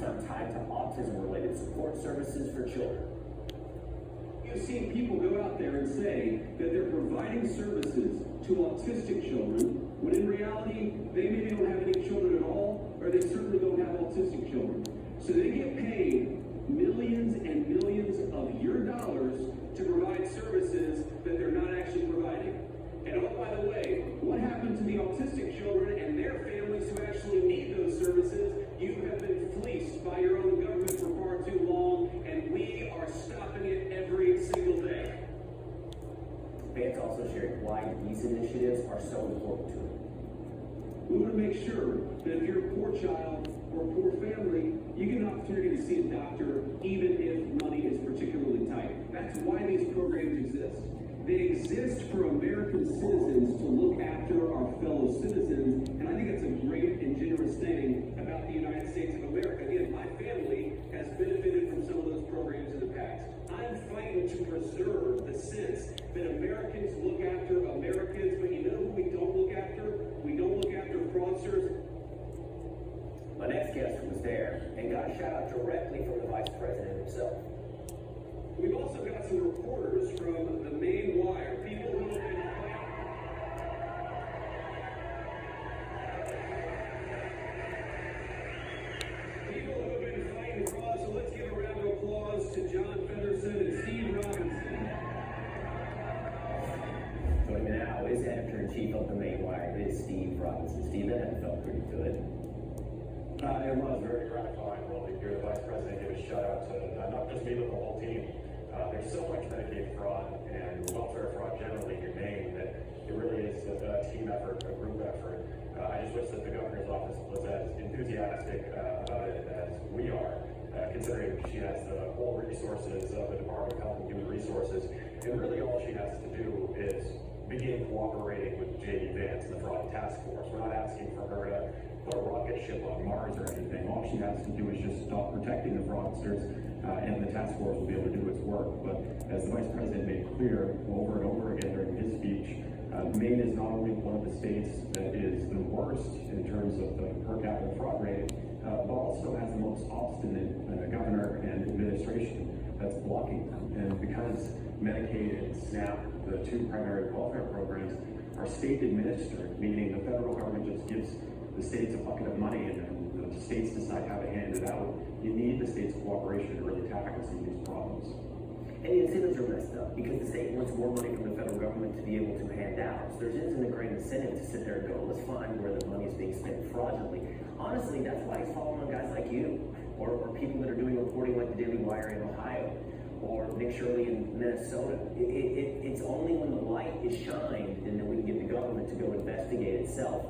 fund tied to autism-related support services for children. You've seen people go out there and say that they're providing services to autistic children, when in reality, they maybe don't have any children at all, or they certainly don't have autistic children. So they get paid millions and millions of your dollars to provide services that they're not actually providing. And oh, by the way, what happened to the autistic children and their families who actually need those services? You have been fleeced by your own government for far too long, and we are stopping it every single day. Vance also shared why these initiatives are so important to him. We want to make sure that if you're a poor child or a poor family, you get an opportunity to see a doctor even if money is particularly tight. That's why these programs exist. They exist for American citizens to look after our fellow citizens, and I think that's a great and generous thing about the United States of America. Again, my family has benefited from some of those programs in the past. I'm fighting to preserve the sense that Americans look after Americans, but you know who we don't look after? We don't look after fraudsters. My next guest was there and got a shout out directly from the Vice President himself. We've also got some reporters from the Maine Wire, people who have been fighting fraud. So let's give a round of applause to John Featherson and Steve Robinson. Joining me now is Editor-in-Chief of the Maine Wire, it is Steve Robinson. Steve, that felt pretty good. It was very gratifying, really, to hear the Vice President give a shout out to not just me, but the whole team. There's so much Medicaid fraud and welfare fraud generally in Maine that it really is a team effort, a group effort. I just wish that the governor's office was as enthusiastic about it as we are, considering she has the whole resources of the Department of Health and Human Resources. And really all she has to do is begin cooperating with J.D. Vance and the Fraud Task Force. We're not asking for her to put a rocket ship on Mars or anything. All she has to do is just stop protecting the fraudsters, and the task force will be able to do its work. But as the Vice President made clear over and over again during his speech, Maine is not only one of the states that is the worst in terms of the per capita fraud rate, but also has the most obstinate governor and administration that's blocking them. And because Medicaid and SNAP, the two primary welfare programs, are state administered, meaning the federal government just gives the states a bucket of money and then the states decide how to hand it out, you need the state's cooperation to really tackle some of these problems. And the incentives are messed up because the state wants more money from the federal government to be able to hand out. So there isn't a great incentive to sit there and go, let's find where the money is being spent fraudulently. Honestly, that's why he's following on guys like you, or people that are doing reporting like the Daily Wire in Ohio, or Nick Shirley in Minnesota. It's only when the light is shined and then we can get the government to go investigate itself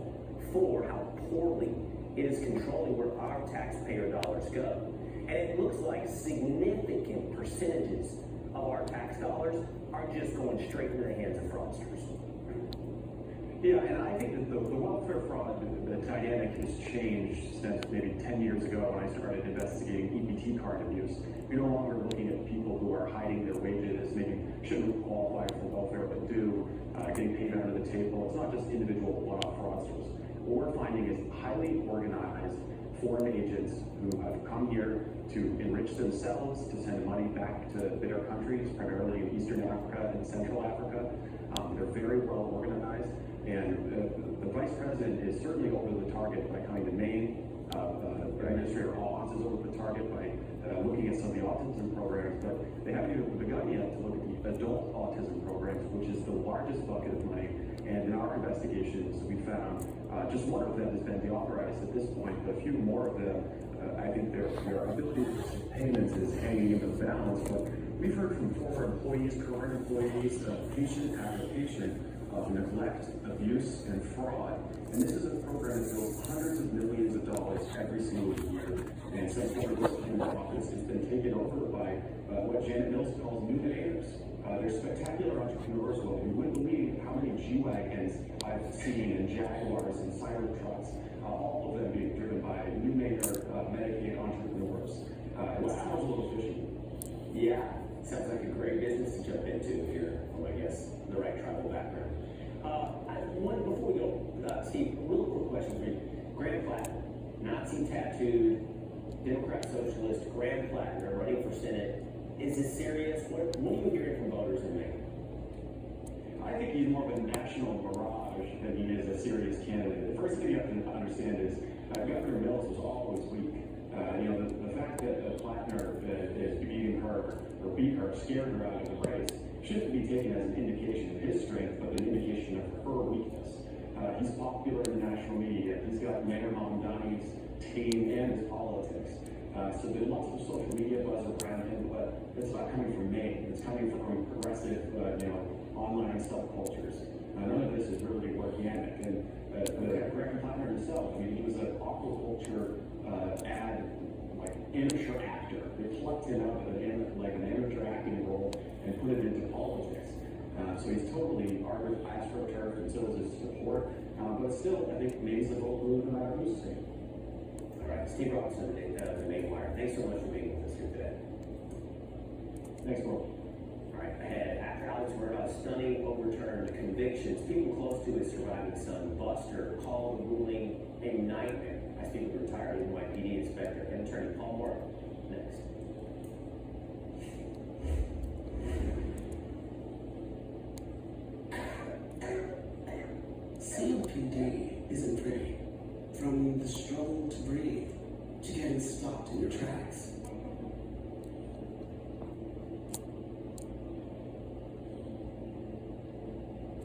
for how poorly it is controlling where our taxpayer dollars go. And it looks like significant percentages of our tax dollars are just going straight into the hands of fraudsters. Yeah, and I think that the welfare fraud, the dynamic has changed since maybe 10 years ago when I started investigating EBT card abuse. You're no longer looking at people who are hiding their wages, maybe shouldn't qualify for welfare but do, getting paid under the table. It's not just individual one-off fraudsters. What we're finding is highly organized foreign agents who have come here to enrich themselves, to send money back to their countries, primarily in Eastern Africa and Central Africa. They're very well organized, and the Vice President is certainly over the target by coming to Maine. Administrator Oz is over the target by looking at some of the autism programs, but they haven't even begun yet to look at the adult autism programs, which is the largest bucket of money. And in our investigations, we found just one of them has been deauthorized at this point, but a few more of them, I think their ability to receive payments is hanging in the balance. But we've heard from former employees, current employees, patient after patient of neglect, abuse, and fraud. And this is a program that bills hundreds of millions of dollars every single year. And since this came to office, it's been taken over by what Janet Mills calls new names. They're spectacular entrepreneurs. Well, you wouldn't believe how many G-Wagons I've seen, and Jaguars and Cybertrucks, all of them being driven by new maker Medicaid entrepreneurs. It sounds a little fishy. Yeah, sounds like a great business to jump into if you're, I guess, the right tribal background. Before we go, Steve, a real quick question for you. Grant Platt, Nazi tattooed, Democrat Socialist Graham Plattner running for Senate. Is this serious? What are you hearing from voters in Maine? I think he's more of a national mirage than he is a serious candidate. The first thing you have to understand is Governor Mills was always weak. The fact that Plattner is beating her, or beat her, scared her out of the race, shouldn't be taken as an indication of his strength, but an indication of her weakness. He's popular in the national media. He's got Mayor Mamdani's team and his politics. So there's lots of social media buzz around him, but it's not coming from Maine. It's coming from progressive, online subcultures. None of this is really organic. And Graham Plattner himself, he was an aquaculture amateur actor. They plucked him out of an amateur acting role and put him into politics. So he's totally AstroTurf, and so is his support. But still, I think Maine's a vote blue no matter who's saying. All right, Steve Robinson, the Maine Wire. Thanks so much for being with us here today. Thanks, Will. All right, ahead. After Alex Murdaugh's stunning overturned convictions, people close to his surviving son, Buster, called the ruling a nightmare. I speak with retired NYPD inspector and attorney Paul Moore. Next. COPD isn't pretty. From the struggle to breathe, to getting stopped in your tracks.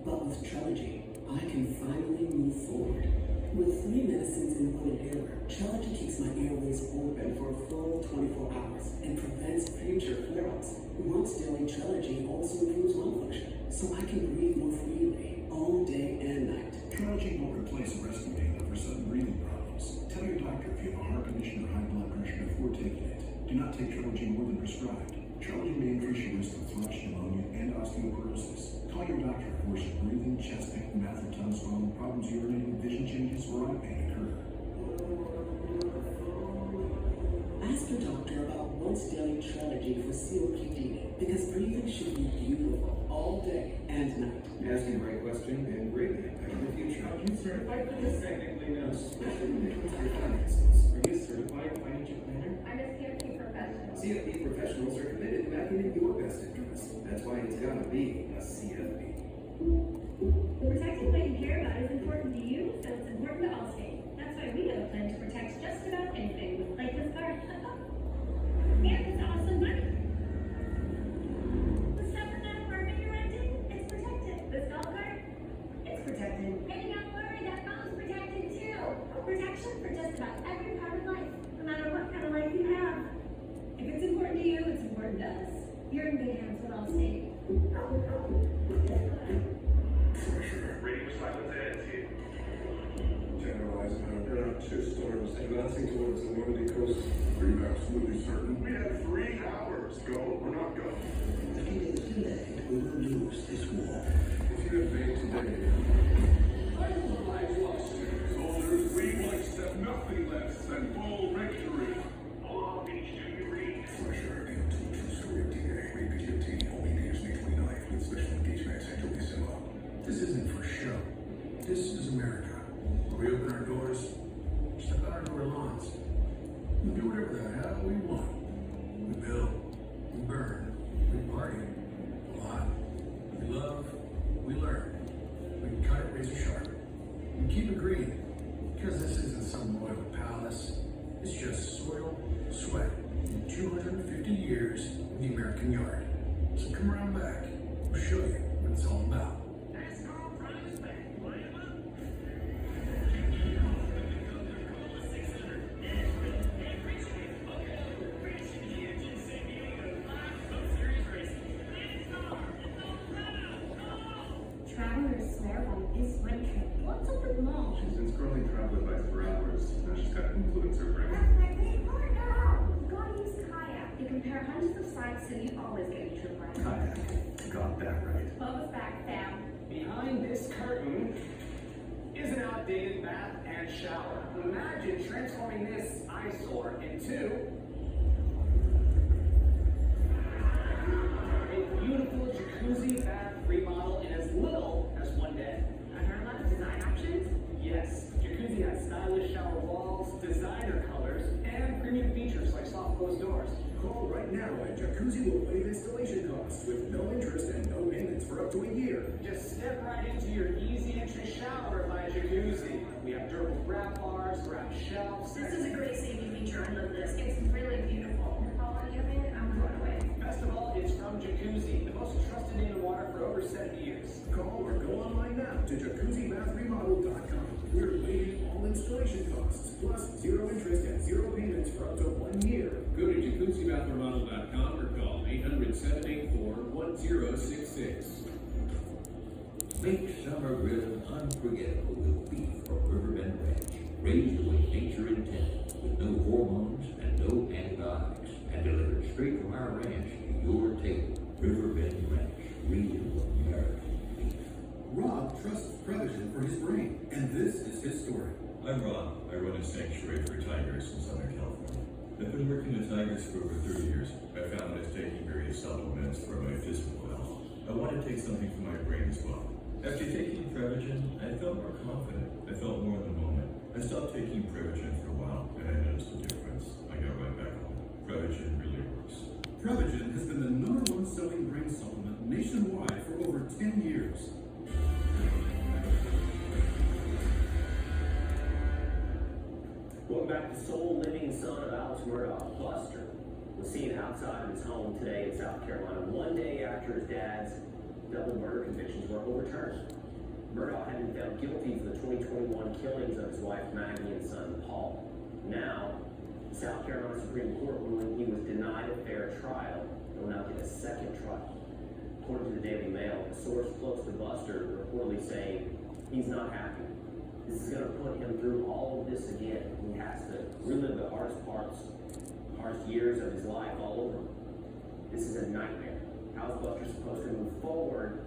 But with Trelegy, I can finally move forward. With 3 medicines in one inhaler, Trelegy keeps my airways open for a full 24 hours and prevents future flare-ups. Once daily Trelegy also improves lung function, so I can breathe more freely all day and night. Trelegy won't replace a rescue inhaler for sudden breathing problems. Tell your doctor if you have a heart condition or high blood pressure before taking it. Do not take Trelegy more than prescribed. Trelegy may increase your risk of thrush, pneumonia, and osteoporosis. Call your doctor if worse breathing, chest pain, mouth or tongue swelling, problems urinating, vision changes, or eye pain occur. Ask your doctor about once daily Trelegy for COPD, because breathing should be beautiful all day and night. You're asking the right question and greatly impacting the future. Are you certified for this? Technically, no. Especially when it comes to your finances. Are you a certified financial planner? I'm a CFP professional. CFP professionals are committed to acting in your best interest. That's why it's gotta be a CFP. Protecting what you care about is important to you, so it's important to Allstate. That's why we have a plan to protect just about anything with Lifeless Guard. And it's awesome money. The stuff in that apartment you're renting, it's protected. The skull guard, it's protected. And don't worry, that phone's protected too. Protection for just about every part of life, no matter what kind of life you have. If it's important to you, it's important to us. You're in good hands with Allstate. Generalizing there are 2 storms advancing towards the Normandy coast. Are you absolutely certain? We have 3 hours. Go or not go? If you get delayed, we will lose this war. If you invade today, soldiers, we will accept nothing less than full victory. Fresher into true story of DNA. Rated guillotine. Only needs nuclear knife with special engagement and Angelissimo. This isn't for show. This is America. We open our doors, step out into our lawns. We do whatever the hell we want. We build, we burn, we party, a lot. We love, we learn. We cut it razor sharp. We keep it green, because this isn't some royal palace. It's just soil, sweat, and 250 years in the American yard. So come around back. We'll show you what it's all about. Travelers swear by this one trip. What's up with Mom? She's been scrolling travel advice for hours. Now she's got influencer brain. That's my big partner. Go use Kayak. You compare hundreds of sites so you always get a trip right. Kayak. Got that right. Bubba's back, fam. Behind this curtain is an outdated bath and shower. Imagine transforming this eyesore into a beautiful jacuzzi bath remodel in as little as 1 day. I heard a lot of design options. Yes, jacuzzi has stylish shower walls, designer colors, and premium features Right now, a Jacuzzi will waive installation costs with no interest and no payments for up to a year. Just step right into your easy entry shower at my Jacuzzi. We have durable grab bars, grab shelves. This is a great safety feature. I love this. It's really beautiful. The quality of it, I'm blown away. Best of all, it's from Jacuzzi, the most trusted name in water for over 70 years. Call or go online now to JacuzziBathRemodel.com. We're waiving all installation costs, plus zero interest and zero payments for up to 1 year. Go to JacuzziBathRemodel.com or call 800-784-1066. Make summer grilling unforgettable with beef from Riverbend Ranch, raised the way nature intended, with no hormones and no antibiotics, and delivered straight from our ranch to your table. Riverbend Ranch, real American beef. Rob trusts Prevagen for his brain, and this is his story. I'm Rob. I run a sanctuary for tigers in Southern California. I've been working with tigers for over 30 years. I found I was taking various supplements for my physical health. I wanted to take something for my brain as well. After taking Prevagen, I felt more confident. I felt more in the moment. I stopped taking Prevagen for a while, and I noticed a difference. I got right back home. Prevagen really works. Prevagen has been the #1 selling brain supplement nationwide for over 10 years. Welcome back. The sole living son of Alex Murdaugh, Buster, was seen outside of his home today in South Carolina, one day after his dad's double murder convictions were overturned. Murdaugh had been found guilty for the 2021 killings of his wife Maggie and son Paul. Now, the South Carolina Supreme Court ruling he was denied a fair trial and will now get a second trial. According to the Daily Mail, a source close to Buster reportedly saying he's not happy. This is going to put him through all of this again. He has to relive the hardest years of his life all over. This is a nightmare. How's Buster supposed to move forward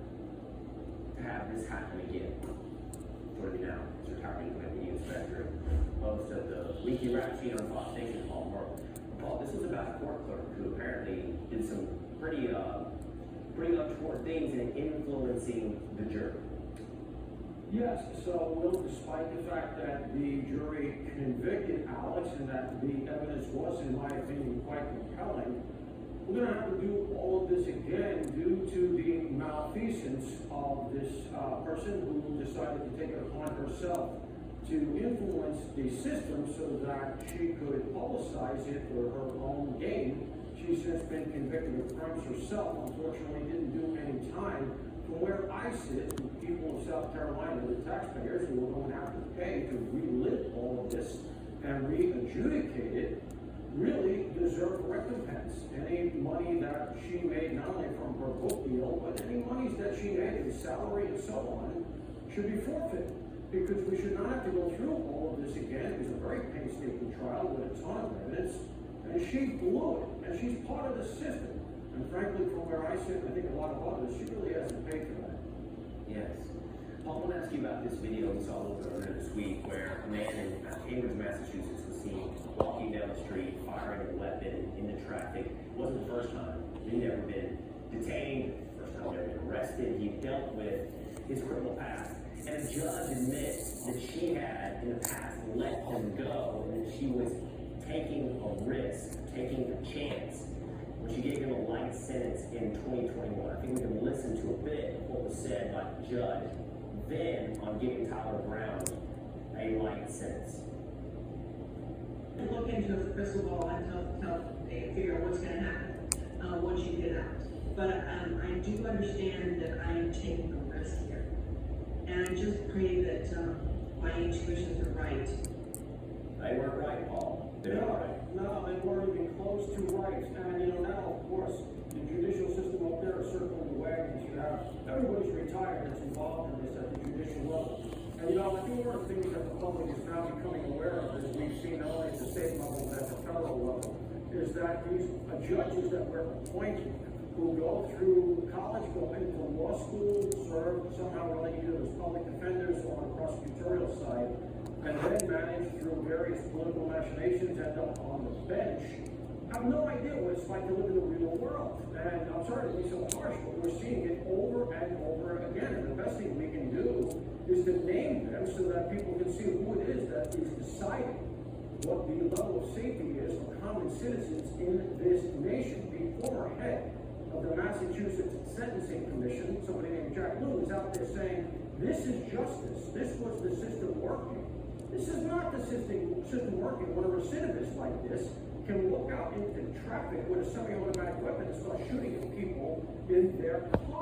to have this happen again? Joining me now is retired Deputy Inspector, host of the Leaky Rap Sheet on Fox Nation, Paul Merle. Paul, this was about a court clerk who apparently did some pretty untoward things in influencing the jury. Yes, so Will, despite the fact that the jury convicted Alex and that the evidence was, in my opinion, quite compelling, we're going to have to do all of this again due to the malfeasance of this person who decided to take it upon herself to influence the system so that she could publicize it for her own gain. She's since been convicted of crimes herself. Unfortunately, didn't do any time. From where I sit, the people of South Carolina, the taxpayers who are going to have to pay to relive all of this and re-adjudicate it, really deserve recompense. Any money that she made, not only from her book deal, but any monies that she made in salary and so on, should be forfeited. Because we should not have to go through all of this again. It was a very painstaking trial with a ton of evidence, and she blew it, and she's part of the system. And frankly, from where I sit, I think a lot of others, she really hasn't paid for that. Yes. Paul, I want to ask you about this video we saw a little bit earlier this week where a man in Cambridge, Massachusetts was seen walking down the street, firing a weapon into traffic. It wasn't the first time. He'd never been detained, first time never been arrested. He dealt with his criminal past. And a judge admits that she had, in the past, let him go, and that she was taking a risk, taking a chance. She gave him a light sentence in 2021. I think we can listen to a bit of what was said by the judge then on giving Tyler Brown a light sentence. Look into the crystal ball and figure out what's going to happen once you get out. But I do understand that I am taking a risk here. And I just pray that my intuitions are right. They weren't right, Paul. They weren't right. No, they weren't even close to right. And now, of course, the judicial system up there is circling the wagons. You have everybody's retired that's involved in this at the judicial level. And I think one of the things that the public is now becoming aware of, as we've seen not only at the state level but at the federal level, is that these judges that we're appointing who go through college, go into law school, serve somehow related to as public defenders or on the prosecutorial side, and then manage through various political machinations, end up on the bench, have no idea what it's like to live in the real world. And I'm sorry to be so harsh, but we're seeing it over and over again. And the best thing we can do is to name them so that people can see who it is that is deciding what the level of safety is for common citizens in this nation. The former head of the Massachusetts Sentencing Commission, somebody named Jack Lew, was out there saying, this is justice. This was the system working. This is not the system working when a recidivist like this can look out into traffic with a semi-automatic weapon and start shooting at people in their car.